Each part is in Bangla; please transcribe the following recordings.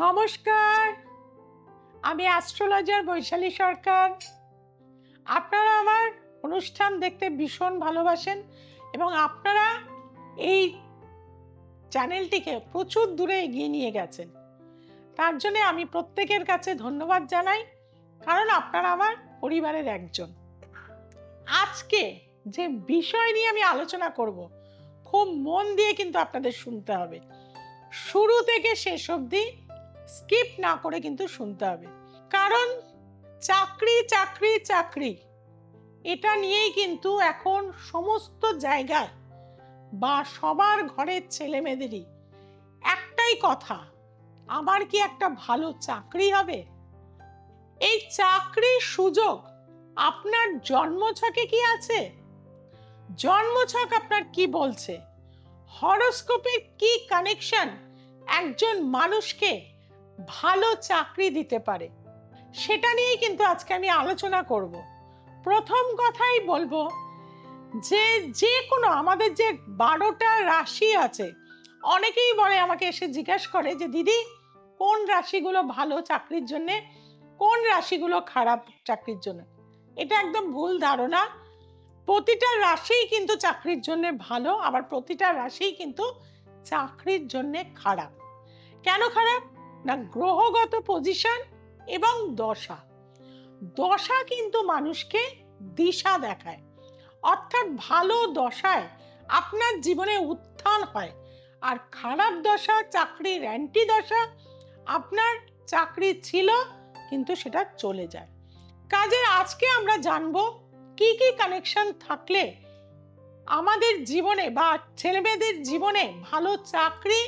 নমস্কার, আমি অ্যাস্ট্রোলজার বৈশালী সরকার। আপনারা আমার অনুষ্ঠান দেখতে ভীষণ ভালোবাসেন এবং আপনারা এই চ্যানেলটিকে প্রচুর দূরে এগিয়ে নিয়ে গেছেন। তার জন্য আমি প্রত্যেকের কাছে ধন্যবাদ জানাই, কারণ আপনারা আমার পরিবারের একজন। আজকে যে বিষয় নিয়ে আমি আলোচনা করব, খুব মন দিয়ে কিন্তু আপনাদের শুনতে হবে। শুরু থেকে শেষ অবধি স্কিপ না করে কিন্তু শুনতে হবে, কারণ চাকরি চাকরি চাকরি এটা নিয়েই কিন্তু এখন সমস্ত জায়গায় বা সবার ঘরের ছেলে মেয়েদেরই একটাই কথা, আমার কি একটা ভালো চাকরি হবে? এই চাকরির সুযোগ আপনার জন্মছকে কি আছে? জন্মছক আপনার কি বলছে? হরোস্কোপের কি কানেকশন একজন মানুষকে ভালো চাকরি দিতে পারে, সেটা নিয়েই কিন্তু আজকে আমি আলোচনা করব। প্রথম কথাই বলবো যে কোনো আমাদের যে 12টা রাশি আছে, অনেকেই বলে, আমাকে এসে জিজ্ঞাসা করে যে দিদি কোন রাশিগুলো ভালো চাকরির জন্য, কোন রাশিগুলো খারাপ চাকরির জন্য। এটা একদম ভুল ধারণা। প্রতিটা রাশিই কিন্তু চাকরির জন্য ভালো, আবার প্রতিটা রাশিই কিন্তু চাকরির জন্য খারাপ। কেন খারাপ? না, গ্রহগত পজিশন এবং দশা। দশা কিন্তু মানুষকে দিশা দেখায়, অর্থাৎ ভালো দশায় আপনার জীবনে উত্থান হয়, আর খারাপ দশা, চাকরির অ্যান্টি দশা, আপনার চাকরি ছিল কিন্তু সেটা চলে যায়। কাজে আজকে আমরা জানবো কি কি কানেকশন থাকলে আমাদের জীবনে বা ছেলেমেয়েদের জীবনে ভালো চাকরি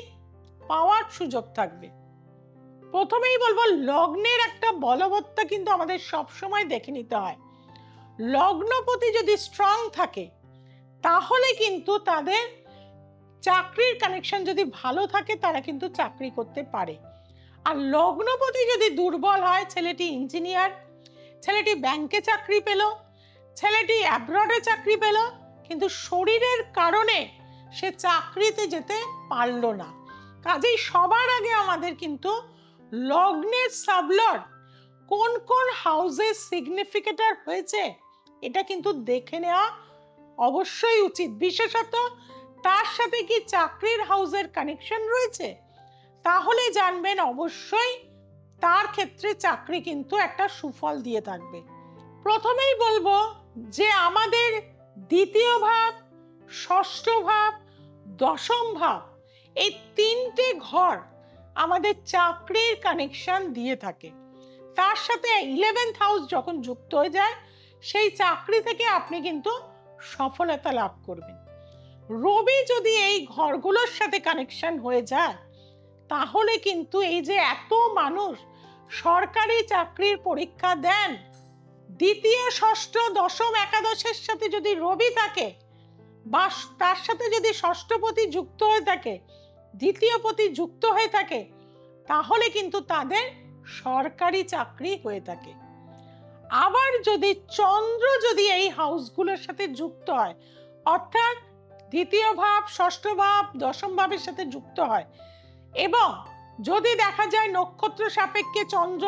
পাওয়ার সুযোগ থাকবে। প্রথমেই বলবো, লগ্নের একটা বলবত্তা কিন্তু আমাদের সবসময় দেখে নিতে হয়। লগ্নপতি যদি স্ট্রং থাকে তাহলে কিন্তু তাদের চাকরির কানেকশন যদি ভালো থাকে, তারা কিন্তু চাকরি করতে পারে। আর লগ্নপতি যদি দুর্বল হয়, ছেলেটি ইঞ্জিনিয়ার, ছেলেটি ব্যাংকে চাকরি পেল, ছেলেটি অ্যাব্রডে চাকরি পেল, কিন্তু শরীরের কারণে সে চাকরিতে যেতে পারল না। কাজেই সবার আগে আমাদের কিন্তু লগ্নের সাবলর্ড কোন কোন হাউসের সিগনিফিকেটর হয়েছে এটা কিন্তু দেখে নেওয়া অবশ্যই উচিত। বিশেষত তার সাথে কি চাকরির হাউসের কানেকশন রয়েছে, তাহলে জানবেন অবশ্যই তার ক্ষেত্রে চাকরি কিন্তু একটা সুফল দিয়ে থাকবে। প্রথমেই বলবো যে আমাদের দ্বিতীয় ভাব, ষষ্ঠ ভাব, দশম ভাব, এই তিনটে ঘর আমাদের চাকরির কানেকশন দিয়ে থাকে। তার সাথে 11th হাউস যখন যুক্ত হয়ে যায়, সেই চাকরি থেকে আপনি কিন্তু সফলতা লাভ করবেন। রবি যদি এই ঘরগুলোর সাথে কানেকশন হয়ে যায়, তাহলে কিন্তু এই যে এত মানুষ সরকারি চাকরির পরীক্ষা দেন, দ্বিতীয়, ষষ্ঠ, দশম, একাদশের সাথে যদি রবি থাকে বা তার সাথে যদি ষষ্ঠপতি যুক্ত হয়ে থাকে, দ্বিতীয়পতি যুক্ত হয়ে থাকে, তাহলে কিন্তু তাদের সরকারি চাকরি হয়ে থাকে। আবার যদি চন্দ্র যদি এই হাউসগুলোর সাথে যুক্ত হয়, অর্থাৎ দ্বিতীয় ভাব, ষষ্ঠ ভাব, দশম ভাবের সাথে যুক্ত হয়, এবং যদি দেখা যায় নক্ষত্র সাপেক্ষে চন্দ্র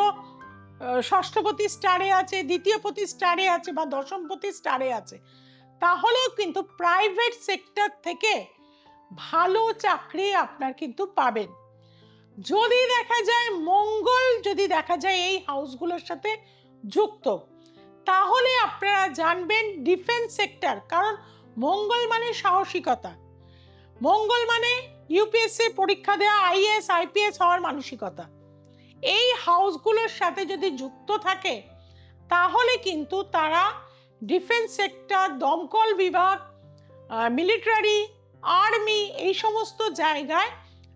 ষষ্ঠপতি স্টারে আছে, দ্বিতীয়পতি স্টারে আছে বা দশমপতি স্টারে আছে, তাহলেও কিন্তু প্রাইভেট সেক্টর থেকে ভালো চাকরি আপনার কিন্তু পাবেন। যদি দেখা যায় মঙ্গল যদি দেখা যায় এই হাউসগুলোর সাথে যুক্ত, তাহলে আপনারা জানবেন ডিফেন্স সেক্টর, কারণ মঙ্গল মানে সাহসিকতা, মঙ্গল মানে ইউপিএসসি পরীক্ষা দেওয়া, আইএএস আইপিএস হওয়ার মানসিকতা। এই হাউসগুলোর সাথে যদি যুক্ত থাকে, তাহলে কিন্তু তারা ডিফেন্স সেক্টর, দমকল বিভাগ, মিলিটারি, আর্মি, এই সমস্ত জায়গায়,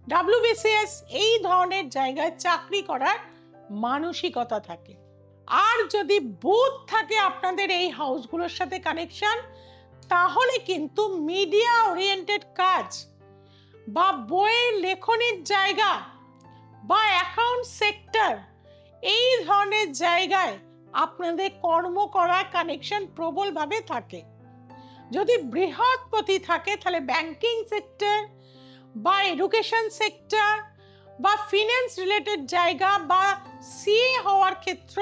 ডাব্লিউবিসিএস, এই ধরনের জায়গায় চাকরি করার মানসিকতা থাকে। আর যদি বুধ থাকে আপনাদের এই হাউসগুলোর সাথে কানেকশন, তাহলে কিন্তু মিডিয়া ওরিয়েন্টেড কাজ বা বইয়ের লেখনের জায়গা বা অ্যাকাউন্ট সেক্টর, এই ধরনের জায়গায় আপনাদের কর্ম করার কানেকশন প্রবলভাবে থাকে। যদি বৃহৎপতি থাকে, তাহলে ব্যাংকিং সেক্টর বা এডুকেশন সেক্টর বা ফিন্যান্স রিলেটেড জায়গা বা সিএ হওয়ার ক্ষেত্র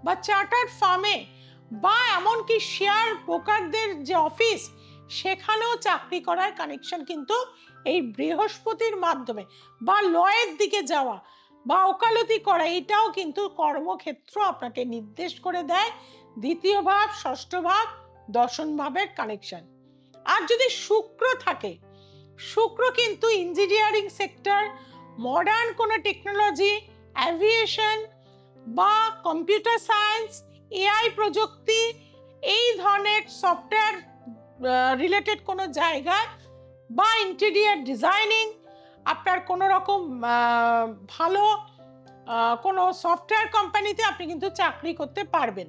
বা চার্টার্ড ফার্মে বা এমনকি শেয়ার ব্রোকারদের যে অফিস সেখানেও চাকরি করার কানেকশন কিন্তু এই বৃহস্পতির মাধ্যমে, বা লয়ের দিকে যাওয়া বা ওকালতি করা, এটাও কিন্তু কর্মক্ষেত্র আপনাকে নির্দেশ করে দেয় দ্বিতীয় ভাব, ষষ্ঠ ভাব, দশম ভাবের কানেকশন। আর যদি শুক্র থাকে, শুক্র কিন্তু ইঞ্জিনিয়ারিং সেক্টর, মডার্ন কোনো টেকনোলজি, অ্যাভিয়েশন বা কম্পিউটার সায়েন্স, এআই প্রযুক্তি, এই ধরনের সফটওয়্যার রিলেটেড কোনো জায়গায় বা ইন্টেরিয়ার ডিজাইনিং, আপনার কোনো রকম ভালো কোনো সফটওয়্যার কোম্পানিতে আপনি কিন্তু চাকরি করতে পারবেন।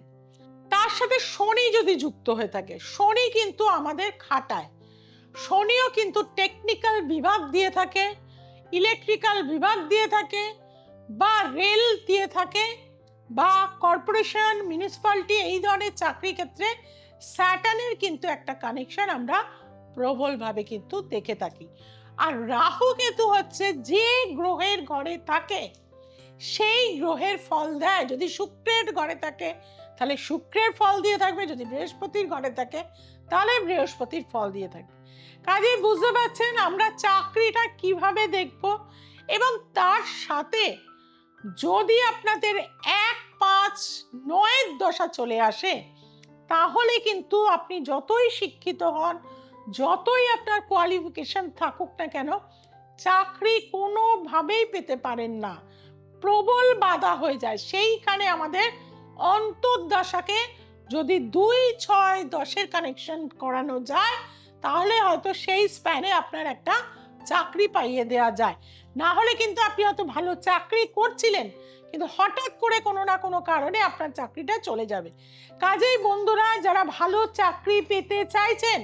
তার সাথে শনি যদি যুক্ত হয়ে থাকে, শনি কিন্তু আমাদের খাটায়, শনিও কিন্তু টেকনিক্যাল বিভাগ দিয়ে থাকে, ইলেকট্রিক্যাল বিভাগ দিয়ে থাকে, বা রেল দিয়ে থাকে, বা কর্পোরেশন, মিউনিসিপ্যালিটি, এই ধরনের চাকরি ক্ষেত্রে স্যাটার্নের কিন্তু একটা কানেকশন আমরা প্রবলভাবে কিন্তু দেখে থাকি। আর রাহু কেতু হচ্ছে যে গ্রহের ঘরে থাকে সেই গ্রহের ফল দেয়। যদি শুক্রের ঘরে থাকে তাহলে শুক্রের ফল দিয়ে থাকবে, যদি বৃহস্পতির ঘরে থাকে তাহলে বৃহস্পতির ফল দিয়ে থাকবে। কাজেই বুঝতে পারছেন আমরা চাকরিটা কিভাবে দেখব। এবং তার সাথে যদি আপনাদের 1, 5, 9 দশা চলে আসে তাহলে কিন্তু আপনি যতই শিক্ষিত হন, যতই আপনার কোয়ালিফিকেশন থাকুক না কেন, চাকরি কোনোভাবেই পেতে পারেন না, প্রবল বাধা হয়ে যায়। সেইখানে আমাদের অন্তর্দশাকে যদি 2, 6, 10 কানেকশন করানো যায় তাহলে হয়তো সেই স্প্যানে আপনার একটা চাকরি পাইয়ে দেওয়া যায়। না হলে কিন্তু আপনি হয়তো ভালো চাকরি করছিলেন কিন্তু হঠাৎ করে কোনো না কোনো কারণে আপনার চাকরিটা চলে যাবে। কাজেই বন্ধুরা, যারা ভালো চাকরি পেতে চাইছেন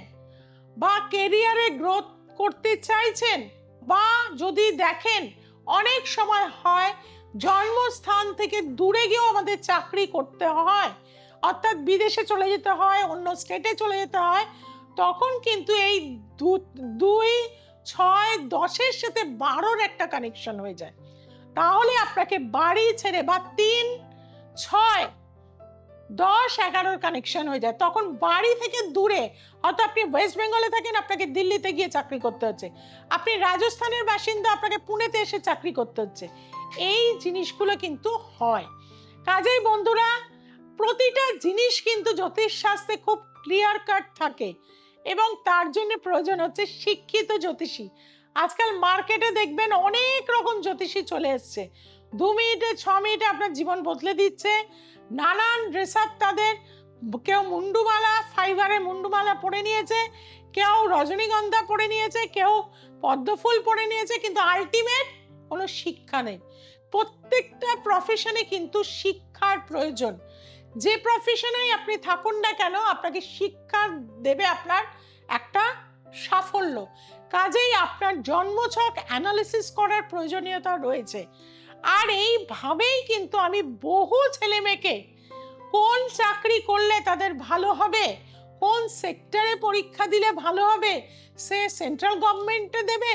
বা কেরিয়ারে গ্রোথ করতে চাইছেন, বা যদি দেখেন অনেক সময় হয় জন্মস্থান থেকে দূরে গিয়েও আমাদের চাকরি করতে হয়, অর্থাৎ বিদেশে চলে যেতে হয়, অন্য স্টেটে চলে যেতে হয়, তখন কিন্তু এই 2, 6, 10 সাথে 12 একটা কানেকশন হয়ে যায়। তাহলে আপনাকে বাড়ি ছেড়ে, বা 3, 6, 10, 11 কানেকশন হয়ে যায়, তখন বাড়ি থেকে দূরে, হয়তো আপনি ওয়েস্ট বেঙ্গলে থাকেন, আপনাকে দিল্লিতে গিয়ে চাকরি করতে হচ্ছে, আপনি রাজস্থানের বাসিন্দা, আপনাকে পুনেতে এসে চাকরি করতে হচ্ছে, এই জিনিসগুলো কিন্তু হয়। কাজেই বন্ধুরা, প্রতিটা জিনিস কিন্তু জ্যোতিষশাস্ত্রে খুব ক্লিয়ার কাট থাকে এবং তার জন্য প্রয়োজন হচ্ছে শিক্ষিত জ্যোতিষী। আজকাল মার্কেটে দেখবেন অনেক রকম জ্যোতিষী চলে এসছে, 2 মিনিটে 6 মিনিটে আপনার জীবন বদলে দিচ্ছে। নানান ড্রেস আপ তাদের, কেউ মুন্ডুমালা, ফাইবারে মুন্ডুমালা পরে নিয়েছে, কেউ রজনীগন্ধা পরে নিয়েছে, কেউ পদ্মফুল পরে নিয়েছে, কিন্তু আলটিমেট কোনো শিক্ষা নেই। প্রত্যেকটা প্রফেশনে কিন্তু শিক্ষার প্রয়োজন। যে প্রফেশনেই আপনি থাকুন না কেন আপনাকে শিক্ষা দেবে আপনার একটা সাফল্য। কাজেই আপনার জন্মছক অ্যানালিসিস করার প্রয়োজনীয়তা রয়েছে। আর এইভাবেই কিন্তু আমি বহু ছেলে মেয়েকে কোন চাকরি করলে তাদের ভালো হবে, কোন সেক্টরে পরীক্ষা দিলে ভালো হবে, সে সেন্ট্রাল গভর্নমেন্টে দেবে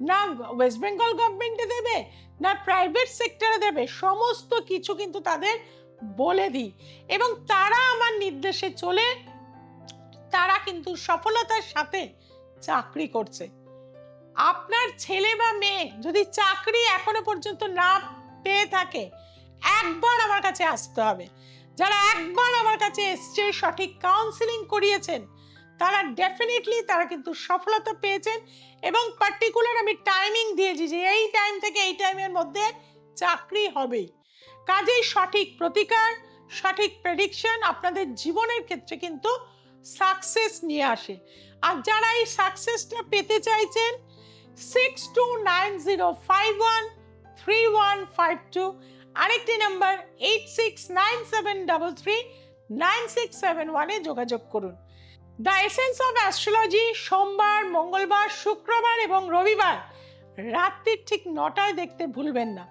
না ওয়েস্ট বেঙ্গল গভর্নমেন্টে দেবে না প্রাইভেট সেক্টরে দেবে, সমস্ত কিছু কিন্তু তাদের বলে দিই এবং তারা আমার নির্দেশে চলে তারা কিন্তু সফলতার সাথে চাকরি করছে। আপনার ছেলে বা মেয়ে যদি চাকরি এখনো পর্যন্ত না পেয়ে থাকে, একবার আমার কাছে আসতে হবে। যারা একবার আমার কাছে এসছে, সঠিক কাউন্সিলিং করিয়েছেন, তারা ডেফিনেটলি তারা কিন্তু সফলতা পেয়েছেন এবং পার্টিকুলার আমি টাইমিং দিয়েছি যে এই টাইম থেকে এই টাইমের মধ্যে চাকরি হবেই। কাজেই সঠিক প্রতিকার, সঠিক প্রেডিকশন আপনাদের জীবনের ক্ষেত্রে কিন্তু সাকসেস নিয়ে আসে। আর যারা এই সাকসেসটা পেতে চাইছেন, 6290513152, আরেকটি নাম্বার 8697339671 যোগাযোগ করুন। দ্য এসেন্স অফ অ্যাস্ট্রোলজি সোমবার, মঙ্গলবার, শুক্রবার এবং রবিবার রাত্রির ঠিক 9টায় দেখতে ভুলবেন না।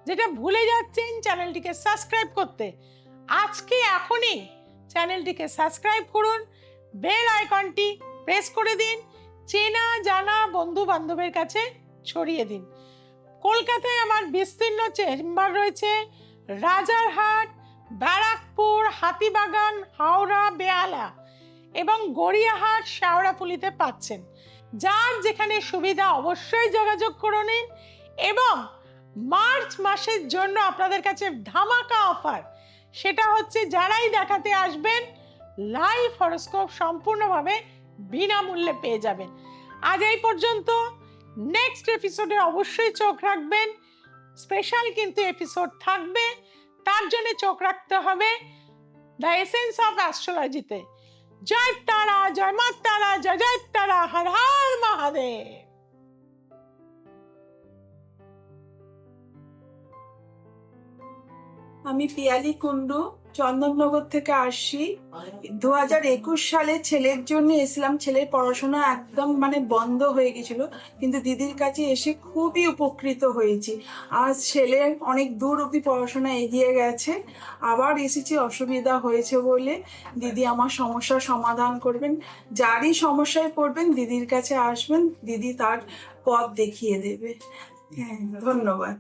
যেটা ভুলে যাচ্ছেন চ্যানেলটিকে সাবস্ক্রাইব করতে, আজকে এখনই চ্যানেলটিকে সাবস্ক্রাইব করুন, বেল আইকনটি প্রেস করে দিন, চেনা জানা বন্ধু বান্ধবের কাছে ছড়িয়ে দিন। কলকাতায় আমার বিস্তীর্ণ চেম্বার রয়েছে রাজারহাট, ব্যারাকপুর, হাতিবাগান, হাওড়া, বেহালা এবং গড়িয়াহাট, শেওড়াফুলিতে পাচ্ছেন। যার যেখানে সুবিধা অবশ্যই যোগাযোগ করে নিন। এবং মার্চ মাসের জন্য আপনাদের কাছে ধামাকা অফার, সেটা হচ্ছে যারাই দেখাতে আসবেন লাইভ হরোস্কোপ সম্পূর্ণভাবে বিনামূল্যে পেয়ে যাবেন। আজ এই পর্যন্ত। নেক্সট এপিসোডে অবশ্যই চোখ রাখবেন, স্পেশাল কিন্তু এপিসোড থাকবে, তার জন্য চোখ রাখতে হবে দ্য এসেন্স অফ অ্যাস্ট্রোলজিতে। জয় তারা, জয় মা তারা, জয় জয় তারা, হর হর মহাদেব। আমি পিয়ালি কুন্ডু চন্দননগর থেকে আসছি। 2021 সালে ছেলের জন্য এসেছিলাম। ছেলের পড়াশোনা একদম বন্ধ হয়ে গেছিল, কিন্তু দিদির কাছে এসে খুবই উপকৃত হয়েছি। আজ ছেলে অনেক দূর অব্দি পড়াশোনা এগিয়ে গেছে। আবার এসেছি অসুবিধা হয়েছে বলে, দিদি আমার সমস্যার সমাধান করবেন। যারই সমস্যায় পড়বেন দিদির কাছে আসবেন, দিদি তার পথ দেখিয়ে দেবে। হ্যাঁ, ধন্যবাদ।